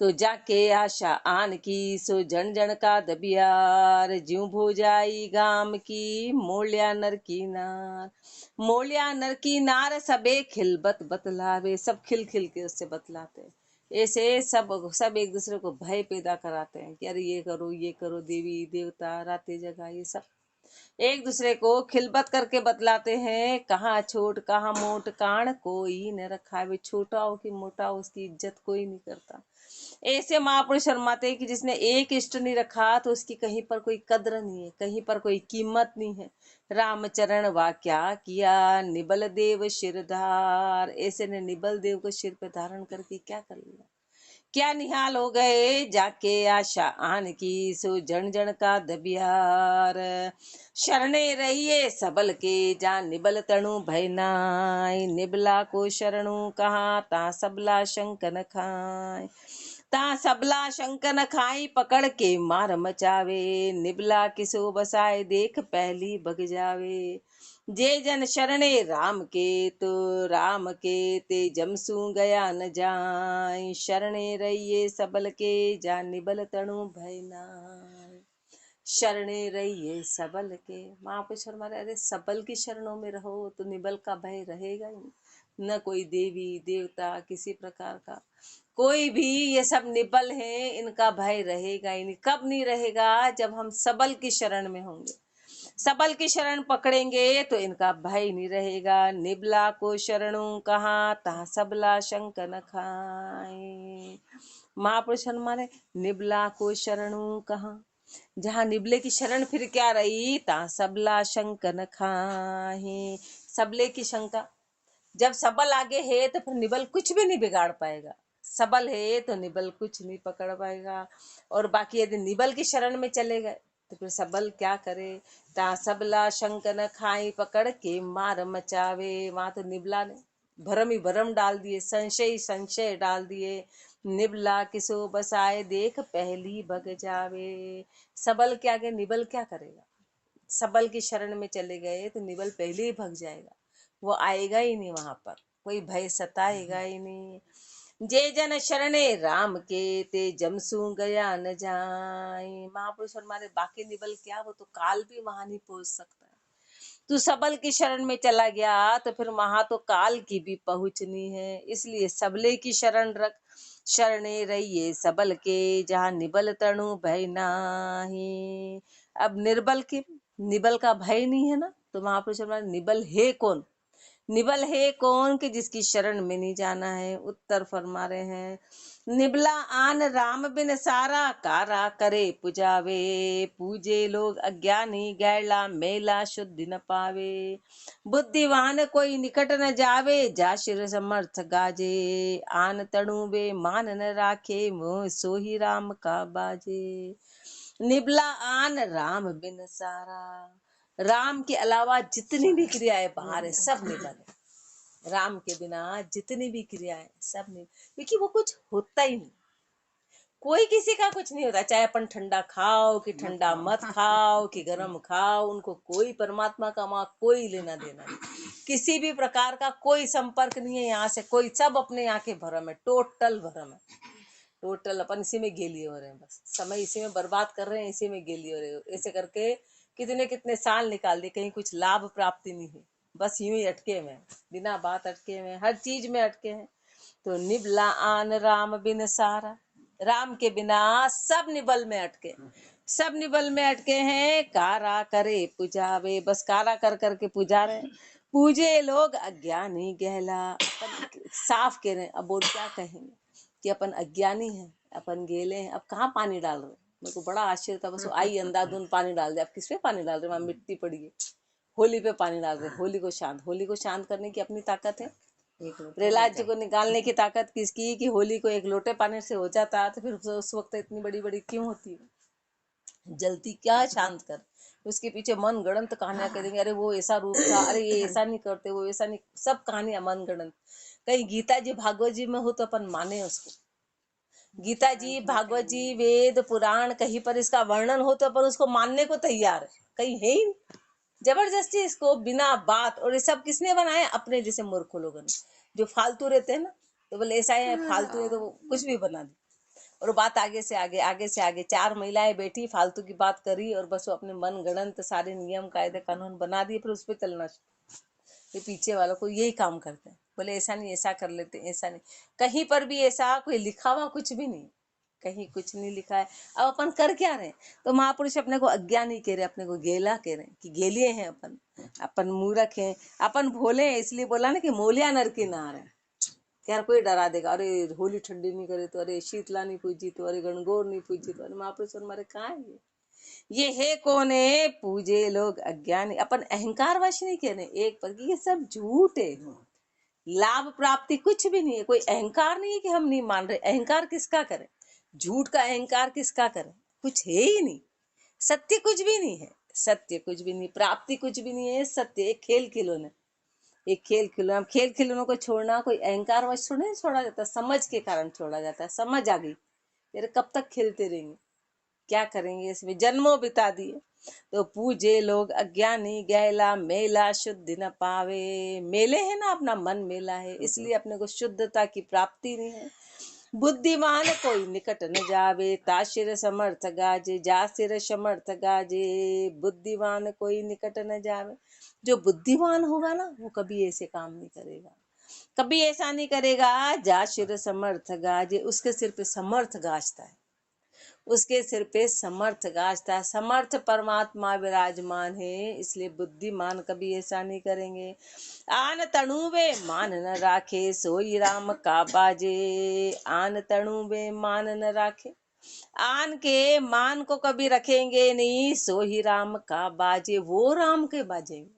तो जाके आशा आन की सो जन जन का दबियार, ज्यों भोजाई गाम की मोलिया नर की नार। मोलिया नर की नार सबे खिलबत बतलावे, सब खिल खिल के उससे बतलाते हैं। ऐसे सब सब एक दूसरे को भय पैदा कराते हैं कि अरे ये करो, देवी देवता रातें जगा, ये सब एक दूसरे को खिलबत करके बतलाते हैं। कहाँ छोट कहाँ मोट कान कोई न रखा है, छोटा हो कि मोटा हो उसकी इज्जत कोई नहीं करता। ऐसे महापुरुष शर्माते कि जिसने एक इष्ट नहीं रखा तो उसकी कहीं पर कोई कद्र नहीं है, कहीं पर कोई कीमत नहीं है। रामचरण वा क्या किया निबल देव शिरधार, ऐसे ने निबल देव को सिर पे धारण करके क्या कर लिया, क्या निहाल हो गए। जाके आशा आन की सो जन जन का दबियार, शरणे रहिए सबल के जान निबल तणु भय नाय। निबला को शरणु कहा ता सबला शंक न खाए, ता सबला शंक न खाई पकड़ के मार मचावे। निबला किसो बसाए देख पहली भग जावे। जे जन शरणे राम के तो राम के ते जमसू गया न जाय। शरणे रहिए सबल के जा निबल तणु भय नाय। शरणे रहिए सबल के, महापुरुष हमारे अरे सबल की शरणों में रहो तो निबल का भय रहेगा ही न, कोई देवी देवता किसी प्रकार का कोई भी, ये सब निबल है, इनका भय रहेगा ही नहीं। कब नहीं रहेगा, जब हम सबल की शरण में होंगे। सबल की शरण पकड़ेंगे तो इनका भय नहीं रहेगा। निबला को शरणु कहा ता सबला शंक न खाए। महापुरुष हमारे निबला को शरणु कहा, जहाँ निबले की शरण फिर क्या रही, ता सबला शंक न खाए। सबले की शंका, जब सबल आगे है तो फिर निबल कुछ भी नहीं बिगाड़ पाएगा। सबल है तो निबल कुछ नहीं पकड़ पाएगा। और बाकी यदि निबल की शरण में चले गए तो फिर सबल क्या करे। ता सबला शंक न खाई पकड़ के मार मचावे, वहां तो निबला ने भरम ही भरम डाल दिए, संशय ही संशय डाल दिए। निबला किसो बसाए देख पहली भग जावे। सबल के आगे निबल क्या करेगा। सबल की शरण में चले गए तो निबल पहले ही भग जाएगा, वो आएगा ही नहीं, वहां पर कोई भय सताएगा ही नहीं। जे जन शरणे राम के ते जमसू गया न जाए। महापुरुष हमारे बाकी निबल क्या, वो तो काल भी वहां नहीं पहुंच सकता है। तू सबल की शरण में चला गया तो फिर वहां तो काल की भी पहुंचनी है। इसलिए सबले की शरण रख, शरणे रहिए सबल के जहाँ निबल तणु भय नाही। अब निर्बल के निबल का भय नहीं है ना, तो महापुरुष हमारे निबल है कौन, निबल है कौन कि जिसकी शरण में नहीं जाना है। उत्तर फरमा रहे हैं, निबला आन राम बिन सारा कारा करे पुजावे। पूजे लोग अज्ञानी गैला मेला शुद्धि न पावे। बुद्धिवान कोई निकट न जावे जा शिर समर्थ गाजे। आन तणु वे मान न राखे मोह सोही राम का बाजे। निबला आन राम बिन सारा, राम के अलावा जितनी भी क्रियाएं बाहर है सब निबल है। राम के बिना जितनी भी क्रियाएं सब नहीं, क्योंकि वो कुछ होता ही नहीं। कोई किसी का कुछ नहीं होता, चाहे अपन ठंडा खाओ कि ठंडा मत खाओ कि गर्म खाओ, उनको कोई परमात्मा का वहां कोई लेना देना नहीं, किसी भी प्रकार का कोई संपर्क नहीं है यहाँ से। कोई सब अपने यहाँ के भरम है, टोटल भरम है, टोटल अपन इसी में गेली हो रहे हैं, बस समय इसी में बर्बाद कर रहे हैं, इसी में गेली हो रहे हो। ऐसे करके कितने कितने साल निकाल दिए, कहीं कुछ लाभ प्राप्ति नहीं है, बस यूं ही अटके हुए, बिना बात अटके हुए, हर चीज में अटके हैं। तो निबला आन राम बिन सारा, राम के बिना सब निबल में अटके, सब निबल में अटके हैं। कारा करे पुजावे, बस कारा कर करके पुजा रहे। पूजे लोग अज्ञानी गहला, अपन साफ कह रहे हैं। अब और क्या कहेंगे कि अपन अज्ञानी हैं, अपन गेले हैं। अब कहाँ पानी डाल रहे, मेरे को बड़ा आश्चर्य था, बस आई अंधाधुन पानी डाल दे। अब किस पे पानी डाल रहे, वहां मिट्टी पड़ी है, होली पे पानी डाल रहे, होली को शांत करने की अपनी ताकत है। प्रहलाद जी को निकालने की ताकत किसकी, कि होली को एक लोटे पानी से हो जाता, तो फिर उस वक्त इतनी बड़ी बड़ी क्यों होती है, जलती क्या शांत कर। उसके पीछे मन गणंत कहानियां करेंगे, अरे वो ऐसा रूप था, अरे ये ऐसा नहीं करते, वो ऐसा नहीं, सब कहानियां मन गणंत। कहीं गीता जी भागवत जी में हो तो अपन माने उसको, गीता जी भागवत जी वेद पुराण कहीं पर इसका वर्णन हो तो अपन उसको मानने को तैयार है, कहीं है ही जबरदस्ती इसको बिना बात। और ये सब किसने बनाए, अपने जैसे मूर्ख लोगों ने, जो फालतू रहते हैं ना, तो बोले ऐसा है फालतू है तो वो कुछ भी बना दे। और बात आगे से आगे, आगे से आगे, 4 महिलाएं बैठी फालतू की बात करी और बस वो अपने मन गढ़ंत सारे नियम कायदे कानून बना दिए, फिर उस पर चलना। ये पीछे वालों को यही काम करते हैं, बोले ऐसा नहीं, ऐसा कर लेते, ऐसा नहीं। कहीं पर भी ऐसा कोई लिखा हुआ कुछ भी नहीं, कहीं कुछ नहीं लिखा है। अब अपन कर क्या रहे? तो महापुरुष अपने को अज्ञानी कह रहे, अपने को गेला कह रहे कि गेलिए हैं अपन मूर्ख हैं, अपन भोले हैं। इसलिए बोला ना कि मोलिया नर की नार है। यार कोई डरा देगा, अरे होली ठंडी नहीं करे तो, अरे शीतला नहीं पूजी तो, अरे गणगौर नहीं पूजी तो, अरे महापुरुष हमारे कहाँ है? ये है कौन है? पूजे लोग अज्ञानी। अपन अहंकार वश नहीं कह रहे एक पर, ये सब झूठ है। लाभ प्राप्ति कुछ भी नहीं है, कोई अहंकार नहीं है कि हम नहीं मान रहे। अहंकार किसका करें? झूठ का अहंकार किसका करें? कुछ है ही नहीं। सत्य कुछ भी नहीं है, सत्य कुछ भी नहीं, प्राप्ति कुछ भी नहीं है। सत्य एक खेल खिलौना, एक खेल खिलौना। खेल खिलौनों को छोड़ना कोई अहंकार वश थोड़ी छोड़ा जाता, समझ के कारण छोड़ा जाता है। समझ आ गई, फिर कब तक खेलते रहेंगे, क्या करेंगे इसमें, जन्मों बिता दिए। तो पूजे लोग अज्ञानी, गहला मेला शुद्ध न पावे। मेले है ना, अपना मन मेला है, इसलिए अपने को शुद्धता की प्राप्ति नहीं है। बुद्धिमान कोई निकट न जावे, ताशिर समर्थ गाजे, जासिर समर्थ गाजे। बुद्धिमान कोई निकट न जावे। जो बुद्धिमान होगा ना, वो कभी ऐसे काम नहीं करेगा, कभी ऐसा नहीं करेगा। जाशिर समर्थ गाजे, उसके सिर पे समर्थ गाजता है, उसके सिर पे समर्थ गाजता है। समर्थ परमात्मा विराजमान है, इसलिए बुद्धिमान कभी ऐसा नहीं करेंगे। आन तणुवे मान न राखे, सोई राम का बाजे। आन तणुवे मान न राखे, आन के मान को कभी रखेंगे नहीं। सो ही राम का बाजे, वो राम के बाजेंगे,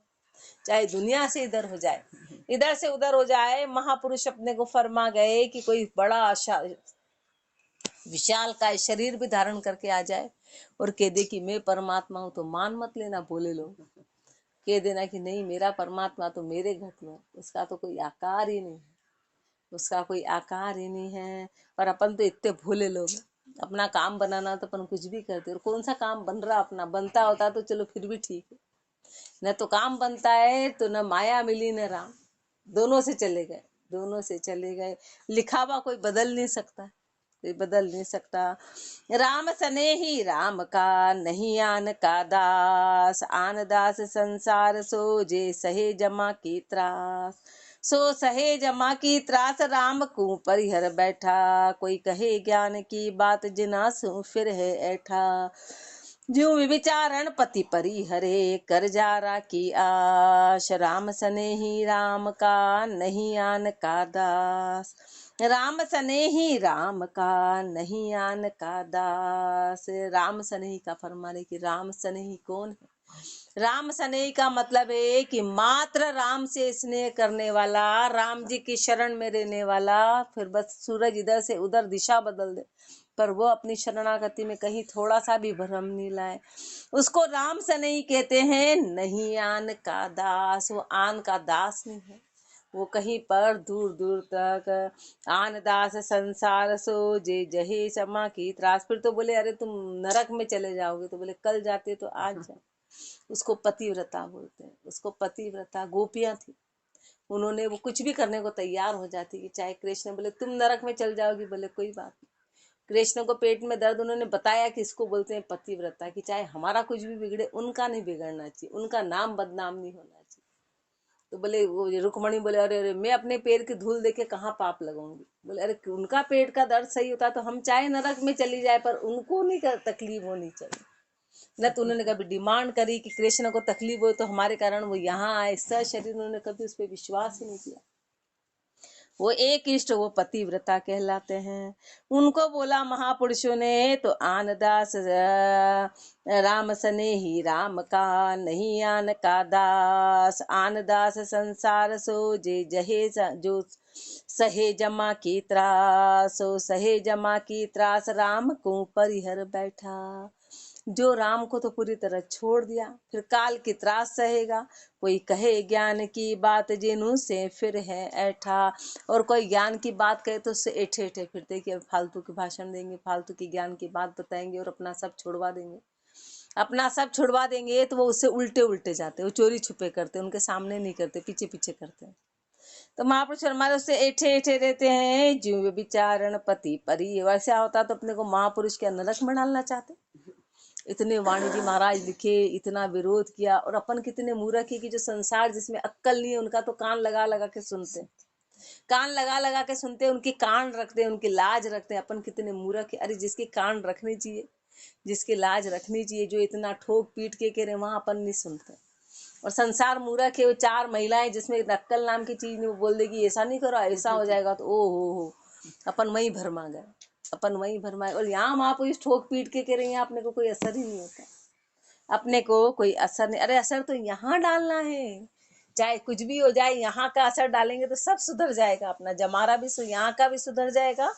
चाहे दुनिया से इधर हो जाए, इधर से उधर हो जाए। महापुरुष अपने को फरमा गए कि कोई बड़ा विशाल का शरीर भी धारण करके आ जाए और कह दे कि मैं परमात्मा हूं, तो मान मत लेना। बोले लोग कह देना कि नहीं, मेरा परमात्मा तो मेरे घट में, उसका तो कोई आकार ही नहीं है, उसका कोई आकार ही नहीं है। पर अपन तो इतने भोले लोग, अपना काम बनाना तो अपन कुछ भी करते। और कौन सा काम बन रहा, अपना बनता होता तो चलो फिर भी ठीक है, न तो काम बनता है तो न माया मिली न राम। दोनों से चले गए, दोनों से चले गए। लिखावा कोई बदल नहीं सकता, कोई बदल नहीं सकता। राम सने ही राम का, नहीं आन का दास। आन दास संसार सो, जे सहे जमा की त्रास। सो सहे जमा की त्रास, राम को परिहर बैठा। कोई कहे ज्ञान की बात, जिना सु फिर है ऐठा। ज्यों विचारण पति परी हरे, कर जारा की आश। राम सने ही राम का, नहीं आन का दास। राम सने ही राम का, नहीं आन का दास। राम सने का फरमाने की, राम सने कौन है? राम सनेही का मतलब है कि मात्र राम से स्नेह करने वाला, राम जी की शरण में रहने वाला। फिर बस सूरज इधर से उधर दिशा बदल दे, पर वो अपनी शरणागति में कहीं थोड़ा सा भी भ्रम नहीं लाए, उसको राम सनेही कहते हैं। नहीं आन का दास, वो आन का दास नहीं है, वो कहीं पर दूर दूर तक। आन दास संसार सो, जे जहे समा की त्रास। फिर तो बोले अरे तुम नरक में चले जाओगे, तो बोले कल जाते तो आज जाओ। उसको पतिव्रता बोलते हैं, उसको पतिव्रता। गोपियां थी, उन्होंने वो कुछ भी करने को तैयार हो जाती कि चाहे कृष्ण बोले तुम नरक में चल जाओगी, बोले कोई बात नहीं। कृष्ण को पेट में दर्द, उन्होंने बताया कि इसको बोलते हैं पतिव्रता, कि चाहे हमारा कुछ भी बिगड़े, उनका नहीं बिगड़ना चाहिए, उनका नाम बदनाम नहीं होना चाहिए। तो बोले वो रुक्मणी बोले अरे अरे मैं अपने पैर की धूल देके कहाँ पाप लगाऊंगी। बोले अरे उनका पेट का दर्द सही होता तो हम चाहे नरक में चली जाए, पर उनको नहीं तकलीफ होनी चाहिए। न तो उन्होंने कभी डिमांड करी कि कृष्ण को तकलीफ हो तो हमारे कारण वो यहाँ आए, शरीर, उन्होंने कभी उस पर विश्वास ही नहीं किया। वो एक इष्ट, वो पतिव्रता कहलाते हैं। उनको बोला महापुरुषों ने तो आनदास, राम सने ही राम का, नहीं आन का दास। आनदास संसार सो, जे जहे जो सहे जमा की त्रास। सो सहे जमा की त्रास, राम को परिहर बैठा। जो राम को तो पूरी तरह छोड़ दिया, फिर काल की त्रास सहेगा। कोई कहे ज्ञान की बात, जिनु से फिर है ऐठा। और कोई ज्ञान की बात कहे तो उससे ऐठे ऐठे फिरते कि फालतू के भाषण देंगे, फालतू की ज्ञान की बात बताएंगे और अपना सब छुड़वा देंगे। अपना सब छुड़वा देंगे तो वो उससे उल्टे उल्टे जाते, वो चोरी छुपे करते, उनके सामने नहीं करते, पीछे पीछे करते। तो महापुरुष हमारे उससे ऐठे ऐठे रहते हैं, जीव विचारण पति परी। वैसा होता तो अपने को महापुरुष के नरक में डालना चाहते। इतने वाणी जी महाराज लिखे, इतना विरोध किया, और अपन कितने मूर्ख है कि जो संसार जिसमें अक्कल नहीं है उनका तो कान लगा लगा के सुनते, कान लगा लगा के सुनते, उनके कान रखते, उनकी लाज रखते। अपन कितने मूर्ख है। अरे जिसके कान रखने चाहिए, जिसकी लाज रखनी चाहिए, जो इतना ठोक पीट के कह रहे, वहां अपन नहीं सुनते। और संसार मूर्ख है। वो चार महिलाएं जिसमें अक्कल नाम की चीज नहीं, वो बोल देगी ऐसा नहीं करो, ऐसा हो जाएगा, तो ओ हो अपन वहीं भरमा गए, अपन वहीं भरमाए। और यहाँ महापुरुष ठोक पीट के कह रहे हैं, अपने को कोई असर ही नहीं होता, अपने को कोई असर नहीं। अरे असर तो यहाँ डालना है, चाहे कुछ भी हो जाए, यहाँ का असर डालेंगे तो सब सुधर जाएगा। अपना जमारा भी यहाँ का भी सुधर जाएगा,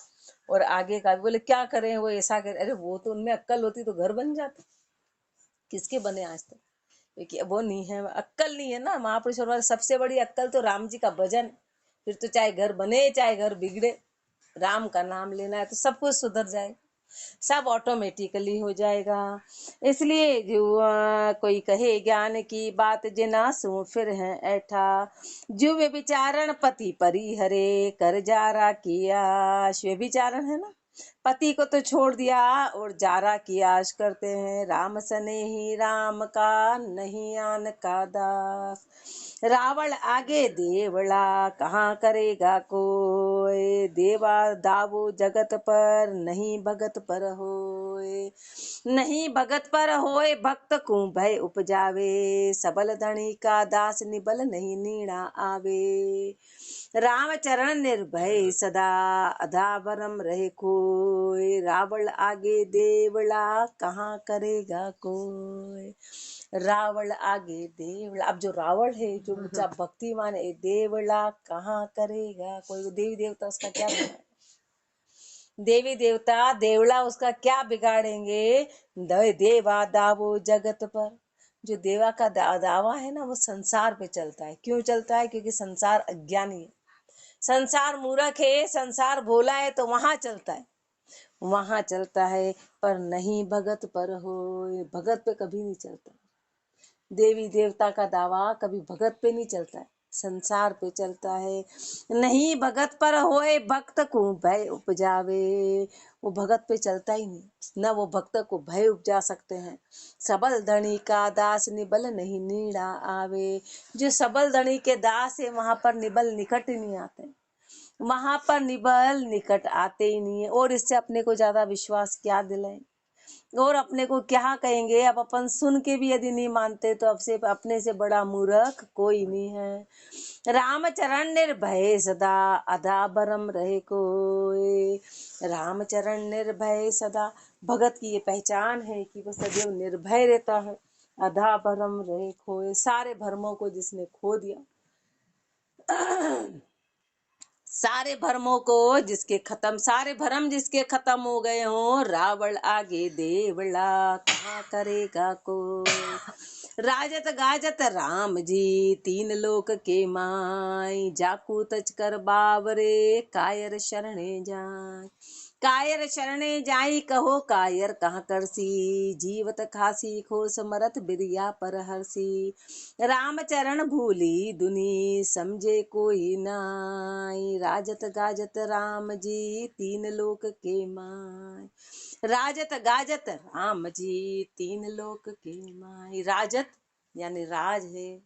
और आगे का भी। बोले क्या करें, वो ऐसा करें। अरे वो तो उनमें अक्कल होती तो घर बन जाते, किसके बने आज तक? क्योंकि वो नहीं है, अक्कल नहीं है ना। महापुरुष और सबसे बड़ी अक्कल तो राम जी का भजन। फिर तो चाहे घर बने चाहे घर बिगड़े, राम का नाम लेना है तो सब कुछ सुधर जाएगा, सब ऑटोमेटिकली हो जाएगा। इसलिए जो कोई कहे ज्ञान की बात जिना सो फिर है ऐठा, जो वे विचारण पति परी हरे कर जारा किया। वे विचारण है ना, पति को तो छोड़ दिया और जारा की आश करते हैं। राम सने ही राम का नहीं आन का दास, रावण आगे देवड़ा कहाँ करेगा कोई। देवा दावो जगत पर नहीं भगत पर होए, नहीं भगत पर होए भक्त को भय उपजावे। सबल धनी का दास निबल नहीं नीड़ा आवे। राम चरण निर्भय सदा अधावरम रहे कोई। रावण आगे देवड़ा कहाँ करेगा कोई। रावण आगे देवड़ा, अब जो रावण है, जो ऊंचा भक्तिमान है, देवड़ा कहाँ करेगा कोई। देवी देवता उसका क्या बिगाड़ेंगे, देवी देवता देवड़ा उसका क्या बिगाड़ेंगे। देवा दावो जगत पर, जो देवा का दावा है ना, वो संसार पे चलता है। क्यों चलता है? क्योंकि संसार अज्ञानी है, संसार मूर्ख है, संसार भोला है, तो वहां चलता है, वहां चलता है। पर नहीं भगत पर हो, भगत पे कभी नहीं चलता। देवी देवता का दावा कभी भगत पे नहीं चलता है, संसार पे चलता है। नहीं भगत पर होए भक्त को भय उपजावे, वो भगत पे चलता ही नहीं, न वो भक्त को भय उपजा सकते हैं। सबल धनी का दास निबल नहीं नीड़ा आवे, जो सबल धनी के दास है वहां पर निबल निकट ही नहीं आते, वहां पर निबल निकट आते ही नहीं है। और इससे अपने को ज्यादा विश्वास क्या दिलाएं, और अपने को क्या कहेंगे। अब अपन सुन के भी यदि नहीं मानते तो अब से अपने से बड़ा मूर्ख कोई नहीं है। रामचरण निर्भय सदा अधाबरम रहे कोई। रामचरण निर्भय सदा, भगत की ये पहचान है कि वो सदैव निर्भय रहता है। अधाबरम रहे खोए, सारे भरमों को जिसने खो दिया, सारे भरमों को जिसके खत्म, सारे भरम जिसके खत्म हो गए हो। रावण आगे देवड़ा कहाँ करेगा को। राजत गाजत राम जी तीन लोक के माई, जाकू तज कर बावरे कायर शरणे जाय। कायर शरणे जाई कहो कायर कहाँ करसी, जीवत खासी खो समरथ बिरिया पर हरसी। राम चरण भूली दुनी समझे कोई नाई, राजत गाजत राम जी तीन लोक के माय। राजत गाजत राम जी तीन लोक के माय। राजत यानी राज है,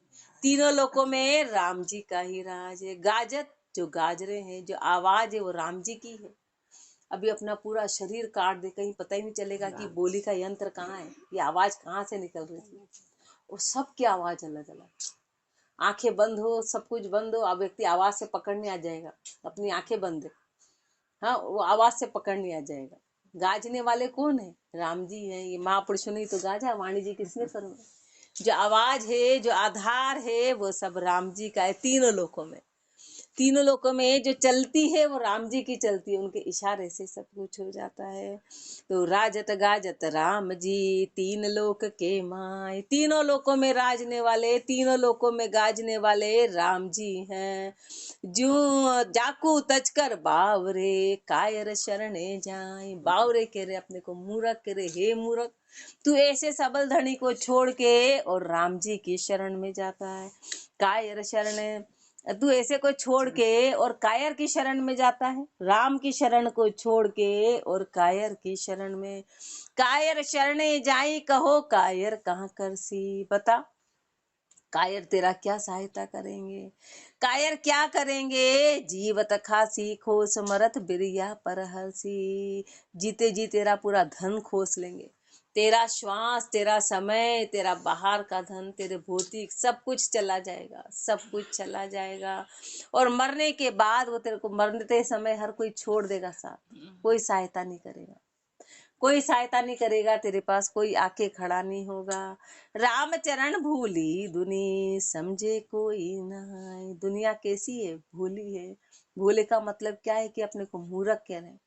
तीनों लोकों में राम जी का ही राज है। गाजत जो गाजरे हैं, जो आवाज है वो राम जी की है। अभी अपना पूरा शरीर काट दे, कहीं पता ही नहीं चलेगा कि बोली का यंत्र कहाँ है, ये आवाज कहाँ से निकल रही थी। और सबकी आवाज अलग अलग, आंखें बंद हो, सब कुछ बंद हो, अब व्यक्ति आवाज से पकड़ने आ जाएगा। अपनी आंखें बंद है, हाँ, वो आवाज से पकड़ने आ जाएगा। गाजने वाले कौन है? राम जी हैं। ये महापुरुषों ने तो गाजा, वाणी जी किसने फरमाया। जो आवाज है, जो आधार है, वो सब राम जी का है। तीनों लोकों में, तीनों लोकों में जो चलती है वो राम जी की चलती है, उनके इशारे से सब कुछ हो जाता है। तो राजत गाजत राम जी तीन लोक के माय, तीनों लोकों में राजने वाले, तीनों लोकों में गाजने वाले राम जी हैं। जो जाकू तजकर बावरे कायर शरणे जाए, बावरे कह रहे अपने को, मूर्ख कह रहे हे मूर्ख, तू ऐसे सबल धनी को छोड़ के और राम जी की शरण में जाता है। कायर शरण तू ऐसे को छोड़ के और कायर की शरण में जाता है, राम की शरण को छोड़ के और कायर की शरण में। कायर शरणे जाई कहो कायर कहाँ करसी, बता कायर तेरा क्या सहायता करेंगे, कायर क्या करेंगे। जीवत खासी खोस मरत बिरिया पर हरसी, जीते जी तेरा पूरा धन खोस लेंगे, तेरा श्वास, तेरा समय, तेरा बाहर का धन, तेरे भौतिक सब कुछ चला जाएगा, सब कुछ चला जाएगा। और मरने के बाद वो तेरे को मरते समय हर कोई छोड़ देगा साथ, कोई सहायता नहीं करेगा, कोई सहायता नहीं करेगा, तेरे पास कोई आके खड़ा नहीं होगा। राम चरण भूली दुनी समझे कोई नहाय, दुनिया कैसी है, भूली है। भूले का मतलब क्या है कि अपने को मूर्ख कह रहे हैं।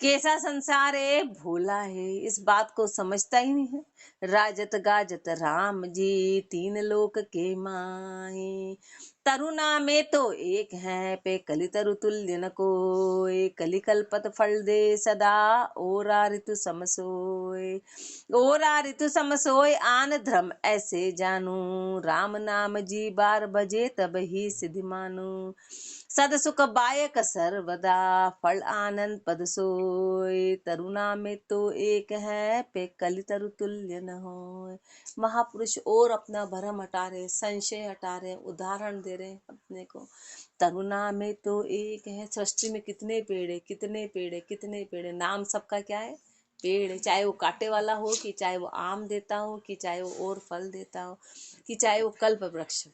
कैसा संसार है, भोला है, इस बात को समझता ही नहीं है। राजत गाजत राम जी तीन लोक के माहे, तरुणा में तो एक है पे कलि तरु तुल्य न कोय, कलि कल्पत फल दे सदा ओरा ऋतु समसोय, ओरा ऋतु समसोय आन धर्म ऐसे जानू, राम नाम जी बार बजे तब ही सिद्धि मानू, सद सुख बायक सर्वदा फल आनंद पद सोय, तरुणा में तो एक है पे कलि तरु तुल्य न होय। महापुरुष और अपना भरम हटा रहे, संशय हटा रहे, उदाहरण दे रहे अपने को। तरुणा में तो एक है, सृष्टि में कितने पेड़ है, कितने पेड़ है, कितने पेड़ है, नाम सबका क्या है, पेड़ है। चाहे वो कांटे वाला हो, कि चाहे वो आम देता हो, कि चाहे वो और फल देता हो, कि चाहे वो कल्प वृक्ष,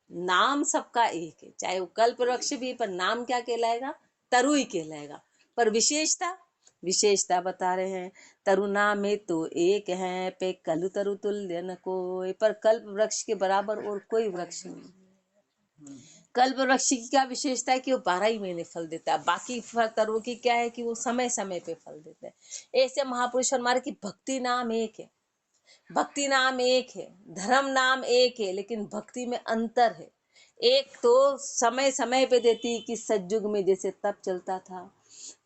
नाम सबका एक है। चाहे वो कल्प वृक्ष भी, पर नाम क्या कहलाएगा, तरुई कहलाएगा। पर विशेषता, विशेषता बता रहे हैं, तरुणा में तो एक है पे कलु तरु तुल्य न कोय, पर कल्प वृक्ष के बराबर और कोई वृक्ष नहीं। कल्प वृक्ष की क्या विशेषता है कि वो 12 ही महीने फल देता है। बाकी फल तरुओं की क्या है कि वो समय समय पे फल देता है। ऐसे महापुरुष हमारे की भक्ति नाम एक है, भक्ति नाम एक है, धर्म नाम एक है, लेकिन भक्ति में अंतर है। एक तो समय समय पे देती, कि सतयुग में जैसे तप चलता था,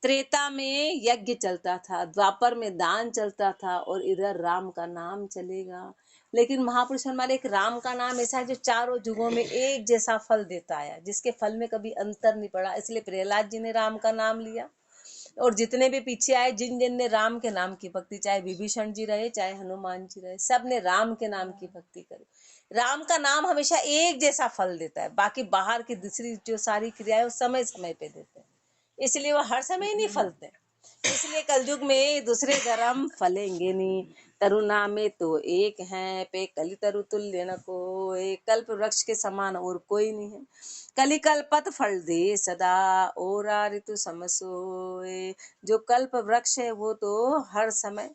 त्रेता में यज्ञ चलता था, द्वापर में दान चलता था, और इधर राम का नाम चलेगा। लेकिन महापुरुष हमारे एक राम का नाम ऐसा है जो चारों युगों में एक जैसा फल देता है, जिसके फल में कभी अंतर नहीं पड़ा। इसलिए प्रहलाद जी ने राम का नाम लिया, और जितने भी पीछे आए, जिन जिन ने राम के नाम की भक्ति, चाहे विभीषण जी रहे, चाहे हनुमान जी रहे, सब ने राम के नाम की भक्ति करी। राम का नाम हमेशा एक जैसा फल देता है, बाकी बाहर की दूसरी जो सारी क्रियाएं वो समय समय पे देते हैं, इसलिए वो हर समय नहीं फलते। इसलिए कलयुग में दूसरे धर्म फलेंगे नहीं। तरुणा में तो एक है पे कलि तरु तुल्य न कोय, कल्प वृक्ष के समान और कोई नहीं है। कलि कल्पत फल दे सदा ओरा ऋतु समसोय, जो कल्प वृक्ष है वो तो हर समय,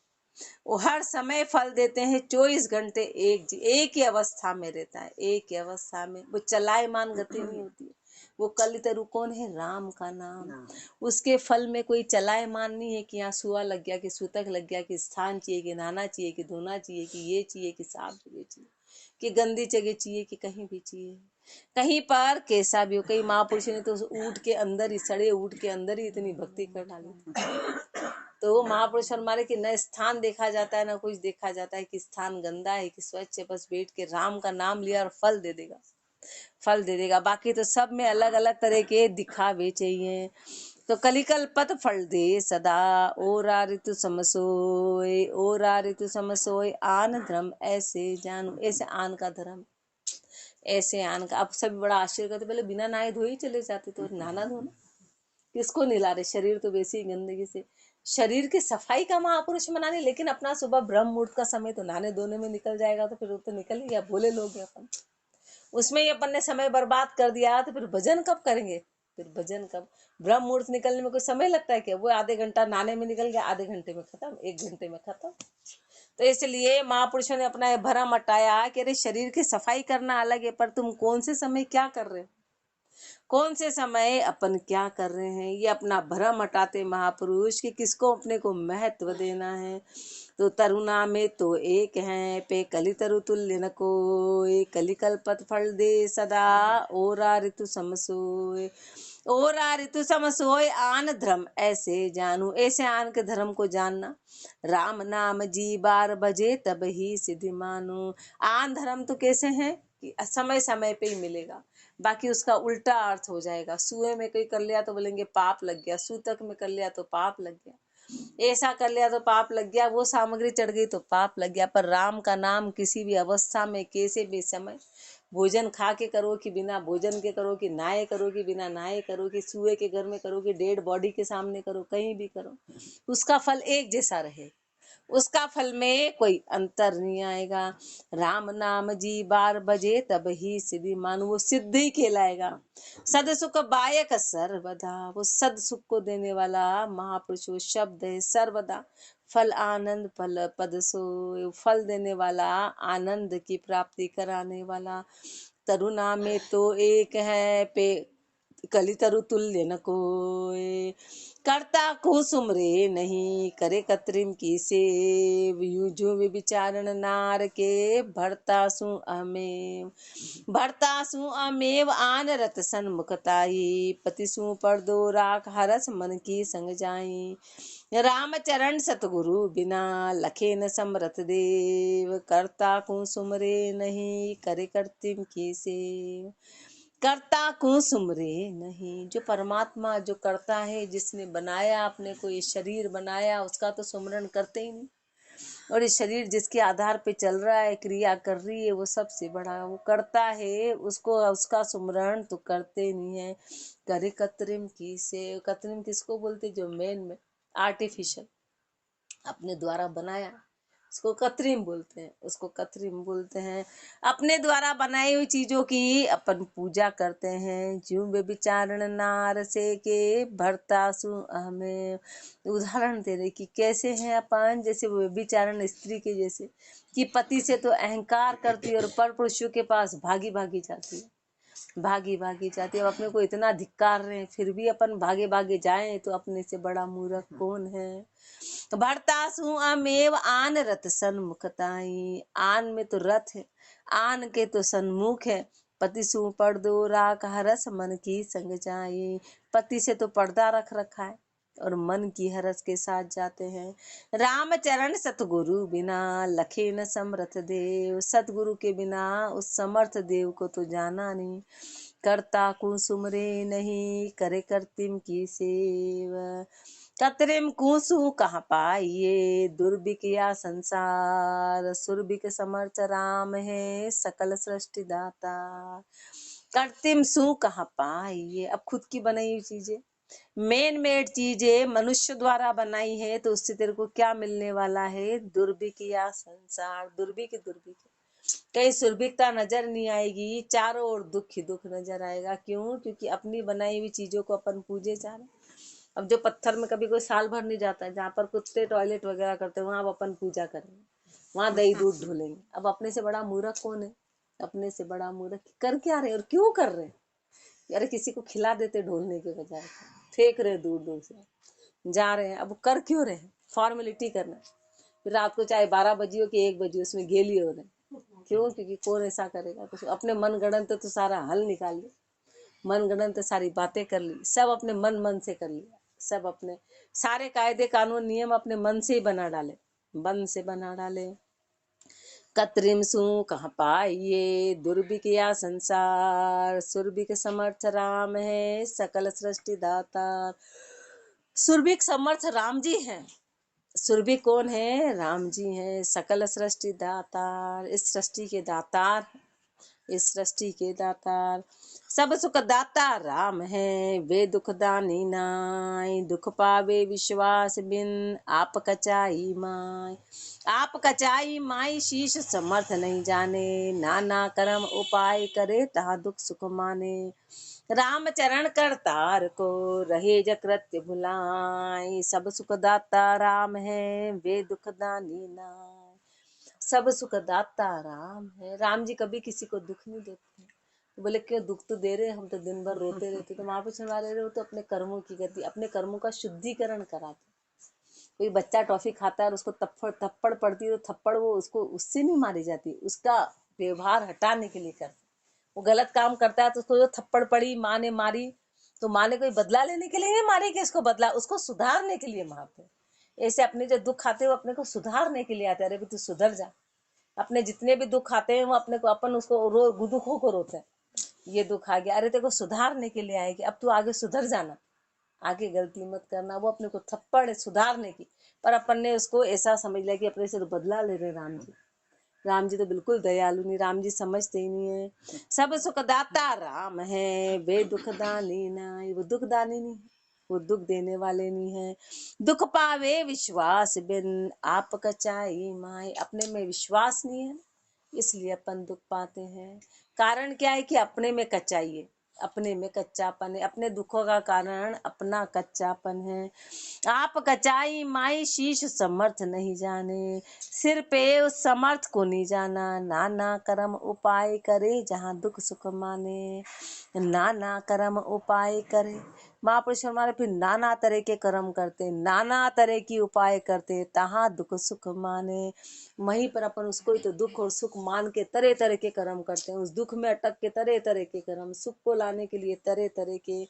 वो हर समय फल देते हैं। 24 घंटे एक ही अवस्था में रहता है, एक ही अवस्था में, वो चलायमान गति नहीं होती है। वो कलि तरु कौन है, राम का नाम। उसके फल में कोई चलायमान नहीं है, कि यहाँ सुआ लग गया, कि सूतक लग गया, कि स्थान चाहिए, कि नहाना चाहिए, कि धोना चाहिए, कि ये चाहिए, कि साफ जगह चाहिए, कि गंदी जगह चाहिए, कि कहीं भी चाहिए, कहीं पर कैसा भी हो। कई महापुरुषों ने तो ऊँट के अंदर ही, सड़े ऊँट के अंदर ही इतनी भक्ति कर डाली थी। तो महापुरुष फरमाने कि न स्थान देखा जाता है, न कुछ देखा जाता है कि स्थान गंदा है कि स्वच्छ है, बस बैठ के राम का नाम लिया और फल दे देगा, फल दे देगा। बाकी तो सब में अलग अलग तरह के दिखावे चाहिए। तो कलिकल पत फल दे सदा ओरा ऋतु समसोय, ओरा ऋतु समसोय आन धर्म ऐसे जानू। ऐसे आन का धर्म, ऐसे आन का। अब सब बड़ा आश्चर्य करते, पहले बिना नहाए धोए चले जाते, तो नहाना धोना किसको निला रहे, शरीर तो वैसी गंदगी से। शरीर की सफाई का महापुरुष मनाने, लेकिन अपना सुबह ब्रह्म मुहूर्त का समय तो नहाने धोने में निकल जाएगा, तो फिर वो तो निकल ही गया, भोले लोग हैं अपन, उसमें ही अपन ने समय बर्बाद कर दिया। तो फिर भजन कब करेंगे, फिर भजन कब। ब्रह्म मुहूर्त निकलने में कोई समय लगता है क्या, वो आधे घंटा नहाने में निकल गया, आधे घंटे में खत्म, 1 घंटे में खत्म। तो इसलिए महापुरुषों ने अपना भरम हटाया कि अरे शरीर की सफाई करना अलग है, पर तुम कौन से समय क्या कर रहे हो, कौन से समय अपन क्या कर रहे हैं, ये अपना भरम हटाते महापुरुष कि किसको अपने को महत्व देना है। तो तरुणा में तो एक है पे कलि तरु तुल्य न कोय, कलि कल्पत फल दे सदा ओरा ऋतु समसोय, ओरा ऋतु समसोय आन धर्म ऐसे जानू। ऐसे आन के धर्म को जानना, राम नाम जी बार बजे तब ही सिद्धि मानू। आन धर्म तो कैसे हैं, कि समय समय पे ही मिलेगा, बाकी उसका उल्टा अर्थ हो जाएगा। सुए में कोई कर लिया तो बोलेंगे पाप लग गया, सूतक में कर लिया तो पाप लग गया, ऐसा कर लिया तो पाप लग गया, वो सामग्री चढ़ गई तो पाप लग गया। पर राम का नाम किसी भी अवस्था में, कैसे भी समय, भोजन खा के करो कि बिना भोजन के करो, कि नहाए करो कि बिना नहाए करो, कि सुए के घर में करो कि डेड बॉडी के सामने करो, कहीं भी करो, उसका फल एक जैसा रहे, उसका फल में कोई अंतर नहीं आएगा। राम नाम जी बार बजे तब ही सिद्धि मानो, वो सिद्ध ही कहलाएगा। सद सुख बायक सर्वदा, वो सद सुख को देने वाला महापुरुष वो शब्द है सर्वदा। फल आनंद फल पद सो, फल देने वाला, आनंद की प्राप्ति कराने वाला। तरुणा में तो एक है पे कली तरु तुल्य न कोय, करता को सुमरे नहीं करे कत्रिम की सेव। यूं जो विचारण नार के भरता सु अमेव, भरता सु अमेव आन रत सन्मुखताई। पति सु पर्दो राख हरस मन की संग जाई। राम चरण सतगुरु बिना लखे न समरथ देव। करता को सुमरे नहीं करे कर्तिम की सेव, करता को सुमरे नहीं। जो परमात्मा जो करता है, जिसने बनाया अपने को ये शरीर बनाया, उसका तो सुमरण करते ही नहीं। और ये शरीर जिसके आधार पे चल रहा है, क्रिया कर रही है, वो सबसे बड़ा वो करता है, उसको उसका सुमरण तो करते नहीं है। करे कत्रिम की से, कत्रिम किसको बोलते? जो मेन में आर्टिफिशियल अपने द्वारा बनाया, उसको कृत्रिम बोलते हैं, उसको कृत्रिम बोलते हैं। अपने द्वारा बनाई हुई चीजों की अपन पूजा करते हैं। ज्यों वे विचारण नार से के भरता सु हमें, उदाहरण दे रहे कि कैसे हैं अपन, जैसे वो विचारण स्त्री के जैसे, कि पति से तो अहंकार करती है और पर पुरुषों के पास भागी भागी जाती है, भागी भागी जाती है। अब अपने को इतना धिक्कार रहे हैं, फिर भी अपन भागे भागे जाएं तो अपने से बड़ा मूर्ख कौन है। भरतासु अमेव आन रथ सन्मुखताई, आन में तो रथ है, आन के तो सन्मुख है। पति सु पर्दो राख हरस मन की संग जाई, पति से तो पर्दा रख रखा है और मन की हरस के साथ जाते हैं। राम चरण सतगुरु बिना लखे न समर्थ देव, सतगुरु के बिना उस समर्थ देव को तो जाना नहीं। करता को सुमरे नहीं करे कर्तिम की सेव, कतरिम कुसु कहाँ पाइये दुर्भिक या संसार। सुरभिक समर्थ राम है सकल सृष्टि दाता, कर्तिम सु कहाँ पाइये। अब खुद की बनाई हुई चीजें, मेन मेड चीजें मनुष्य द्वारा बनाई है, तो उससे तेरे को क्या मिलने वाला है? दुर्भिक या संसार, दुर्भिक दुर्भिक, कहीं सुरभिकता नजर नहीं आएगी, चारों ओर दुख ही दुख नजर आएगा। क्यों? क्योंकि अपनी बनाई हुई चीजों को अपन पूजे जा रहे। अब जो पत्थर में कभी कोई साल भर नहीं जाता है, जहाँ पर कुत्ते टॉयलेट वगैरह करते हैं, वहां अब अपन पूजा करेंगे, वहां दही दूध ढूलेंगे। अब अपने से बड़ा मूर्ख कौन है? अपने से बड़ा मूर्ख कर क्या रहे और क्यों कर रहे? यार किसी को खिला देते ढोलने के बजाय, फेंक रहे दूर दूर से जा रहे हैं। अब कर क्यों रहे? फॉर्मेलिटी करना, फिर रात को चाहे 12 बजी हो कि 1 बजी, उसमें गेली हो रहे। क्यों? क्योंकि कौन ऐसा करेगा? कुछ अपने मन गणन तो सारा हल निकाल लिया, मन गणन तो सारी बातें कर ली, सब अपने मन से कर लिया, सब अपने सारे कायदे कानून नियम अपने मन से ही बना डाले, मन से बना डाले। कत्रिम सु कहाँ पाइये दुर्भिक या संसार, सुरभिक समर्थ राम है सकल सृष्टि दाता। सुरभिक समर्थ राम जी हैं। सुरभि कौन है? राम जी हैं। सकल सृष्टि दातार, इस सृष्टि के दातार, इस सृष्टि के दातार। सब सुख दाता राम है, वे दुख दानी नाय। दुख पावे विश्वास बिन, आप कचाई माय। आप कचाई माई शीश समर्थ नहीं जाने। नाना कर्म उपाय करे तहा दुख सुख माने। राम चरण करतार को रहे जकृत्य भुलाय। सब सुख दाता राम है, वे दुख दानी नाय। सब सुख दाता राम है। राम जी कभी किसी को दुख नहीं देते। तो बोले क्यों दुख तो दे रहे, हम तो दिन भर रोते रहते। तो महापुरुष वाले रहे हो तो अपने कर्मों की गति, अपने कर्मों का शुद्धिकरण कराते। कोई बच्चा टॉफी खाता है और उसको थप्पड़ पड़ती है, तो थप्पड़ वो उसको उससे नहीं मारी जाती, उसका व्यवहार हटाने के लिए करते। वो गलत काम करता है तो उसको जो थप्पड़ पड़ी, माँ ने मारी, तो माँ ने कोई बदला लेने के लिए नहीं मारी कि इसको बदला, उसको सुधारने के लिए मारते। ऐसे अपने जो दुख आते हैं वो अपने को सुधारने के लिए आते हैं। अरे तू सुधर जा, अपने जितने भी दुख आते हैं वो अपने को, अपन उसको दुखों को रोते हैं। ये दुख आ गया, अरे तेरे को सुधारने के लिए आएगी, अब तू आगे सुधर जाना, आगे गलती मत करना। वो अपने को थप्पड़ है सुधारने की, पर अपन ने उसको ऐसा समझ लिया कि अपने से तो बदला ले रहे राम जी। राम जी तो बिल्कुल दयालु नहीं, राम जी समझते ही नहीं है। सब सुखदाता राम है, वे दुखदानी नहीं, वो दुखदानी नहीं है, वो दुख देने वाले नहीं है। दुख पावे विश्वास बिन, आप कचाई माई, अपने में विश्वास नहीं है, इसलिए अपन दुख पाते हैं। कारण क्या है कि अपने में कच्चाई है, अपने में कच्चापन है, अपने दुखों का कारण अपना कच्चापन है। आप कचाई माई शीश समर्थ नहीं जाने, सिर पे उस समर्थ को नहीं जाना। नाना कर्म उपाय करे जहाँ दुख सुख माने, नाना कर्म उपाय करे। महापुरुष हमारे फिर नाना तरह के कर्म करते, नाना तरह की उपाय करते, तहाँ दुख सुख माने। वहीं पर अपन उसको ही तो दुख और सुख मान के तरह तरह के कर्म करते हैं, उस दुख में अटक के तरह तरह के कर्म, सुख को लाने के लिए तरह तरह के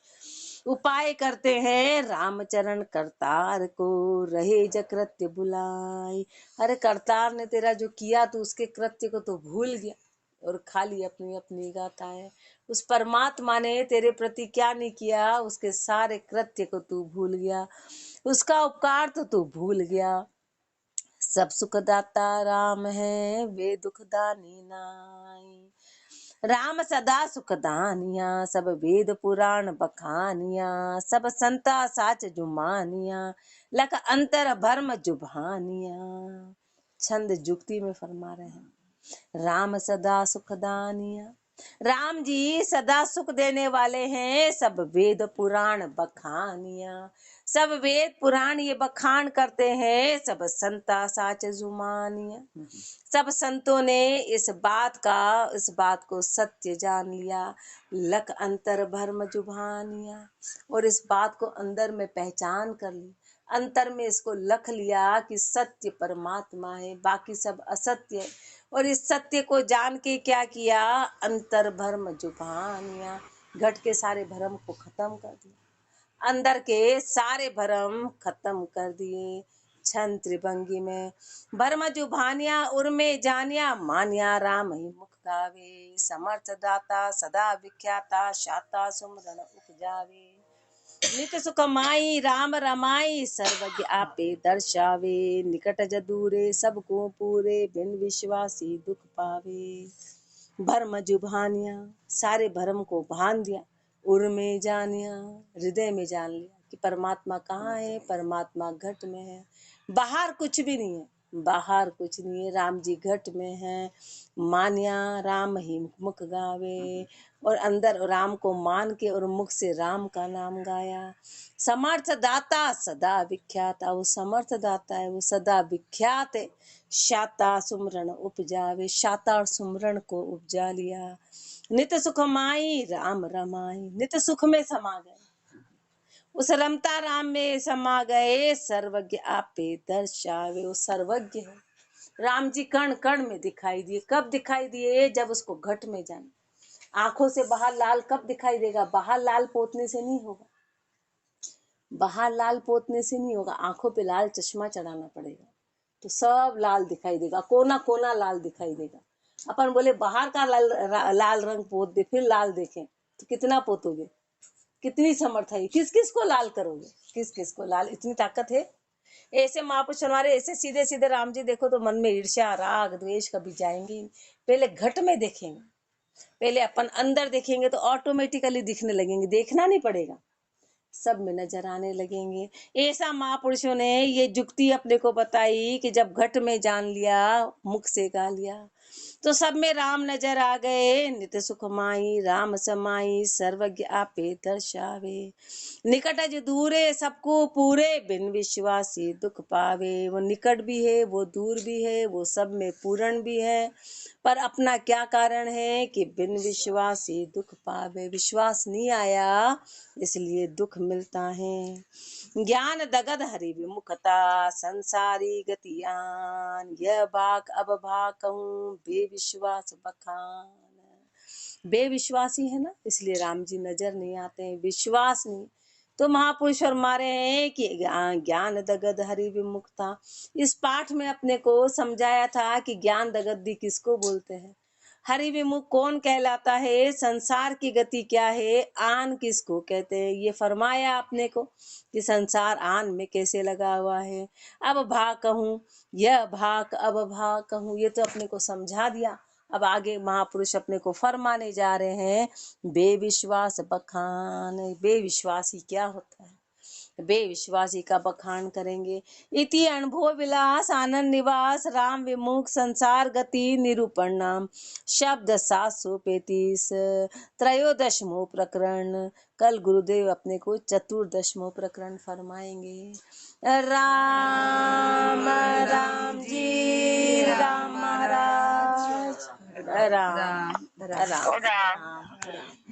उपाय करते हैं। रामचरण करतार को रहे जकृत्य बुलाई, अरे करतार ने तेरा जो किया तो उसके कृत्य को तो भूल गया और खाली अपनी अपनी गाता है। उस परमात्मा ने तेरे प्रति क्या नहीं किया, उसके सारे कृत्य को तू भूल गया, उसका उपकार तो तू भूल गया। सब सुखदाता राम है, वे दुखदानी नाई। राम सदा सुखदानिया, सब वेद पुराण बखानिया, सब संता साच जुमानिया, लख अंतर भरम जुभानिया। छंद जुक्ति में फरमा रहे हैं, राम सदा सुखदानिया, राम जी सदा सुख देने वाले हैं। सब वेद पुराण बखानिया, सब वेद पुराण ये बखान करते हैं। सब संता साच जुमानिया, सब संतों ने इस बात को सत्य जान लिया। लख अंतर भरम जुभानिया, और इस बात को अंदर में पहचान कर ली, अंतर में इसको लख लिया कि सत्य परमात्मा है, बाकी सब असत्य है। और इस सत्य को जान के क्या किया, अंतर भरम जुभानिया, घट के सारे भरम को खत्म कर दिया, अंदर के सारे भरम खत्म कर दिए। छंद त्रिभंगी में, भरम जुभानिया उर्मे जानिया, मानिया राम ही मुख गावे। समर्थ दाता सदा विख्याता, शाता सुमरन उपजावे। नित सुख माई राम रमाई, सर्वज्ञ आपे दर्शावे। निकट जदूरे सबको पूरे, बिन विश्वासी दुख पावे। भरम जुभानिया, सारे भरम को भान दिया। उर में जानिया, हृदय में जान लिया कि परमात्मा कहाँ है, परमात्मा घट में है, बाहर कुछ भी नहीं है, बाहर कुछ नहीं है, राम जी घट में है। मानिया राम ही मुख गावे, और अंदर राम को मान के और मुख से राम का नाम गाया। समर्थ दाता सदा विख्यात, वो समर्थ दाता है, वो सदा विख्यात है। शाता सुमरण उपजावे, शाता और सुमरण को उपजा लिया। नित सुख माई राम रमाई, नित सुख में समा गए, उस रमता राम में समा गए। सर्वज्ञ आपे दर्शावे, वो सर्वज्ञ है। राम जी कण कण में दिखाई दिए, कब दिखाई दिए, जब उसको घट में जाना। आंखों से बाहर लाल कब दिखाई देगा, बाहर लाल पोतने से नहीं होगा, बाहर लाल पोतने से नहीं होगा, आंखों पे लाल चश्मा चढ़ाना पड़ेगा तो सब लाल दिखाई देगा, कोना कोना लाल दिखाई देगा। अपन बोले बाहर का लाल रंग पोत दे, फिर लाल देखें तो कितना पोतोगे, कितनी समर्थ है, किस किस को लाल करोगे, किस किस को लाल, इतनी ताकत है। ऐसे महापुरुष हमारे ऐसे सीधे सीधे राम जी देखो तो मन में ईर्ष्या राग द्वेष कभी जाएंगे। पहले घट में देखेंगे, पहले अपन अंदर देखेंगे तो ऑटोमेटिकली दिखने लगेंगे, देखना नहीं पड़ेगा, सब में नजर आने लगेंगे। ऐसा महापुरुषों ने ये जुक्ति अपने को बताई कि जब घट में जान लिया, मुख से गा लिया, तो सब में राम नजर आ गए। नित सुख माई राम समाई, सर्वज्ञ आपे दर्शावे। निकट जो दूरे सबको पूरे, बिन विश्वासी दुख पावे। वो निकट भी है, वो दूर भी है, वो सब में पूर्ण भी है, पर अपना क्या कारण है कि बिन विश्वासी दुख पावे, विश्वास नहीं आया इसलिए दुख मिलता है। ज्ञान दगद हरि विमुखता, संसारी गतियान, यह भाग अब भाग कहूँ, बेविश्वास बखान। बेविश्वासी है ना, इसलिए राम जी नजर नहीं आते हैं, विश्वास नहीं, तो महापुरुष फरमा रहे हैं कि ज्ञान दगद हरि विमुक्ता। इस पाठ में अपने को समझाया था कि ज्ञान दगद्दी किसको बोलते हैं, हरि विमुख कौन कहलाता है, संसार की गति क्या है, आन किसको कहते हैं। ये फरमाया आपने को कि संसार आन में कैसे लगा हुआ है। अब भा कहूँ, यह भाक अब भा कहूँ, ये तो अपने को समझा दिया। अब आगे महापुरुष अपने को फरमाने जा रहे हैं बेविश्वास बखान। बेविश्वासी क्या होता है, बेविश्वासी का बखान करेंगे। इति अनुभव विलास आनंद निवास राम विमुख संसार गति निरूपण नाम शब्द 735 त्रयोदशमो प्रकरण। कल गुरुदेव अपने को चतुर्दशमो प्रकरण फरमाएंगे। राम राम जी राम महाराज राम राम राम।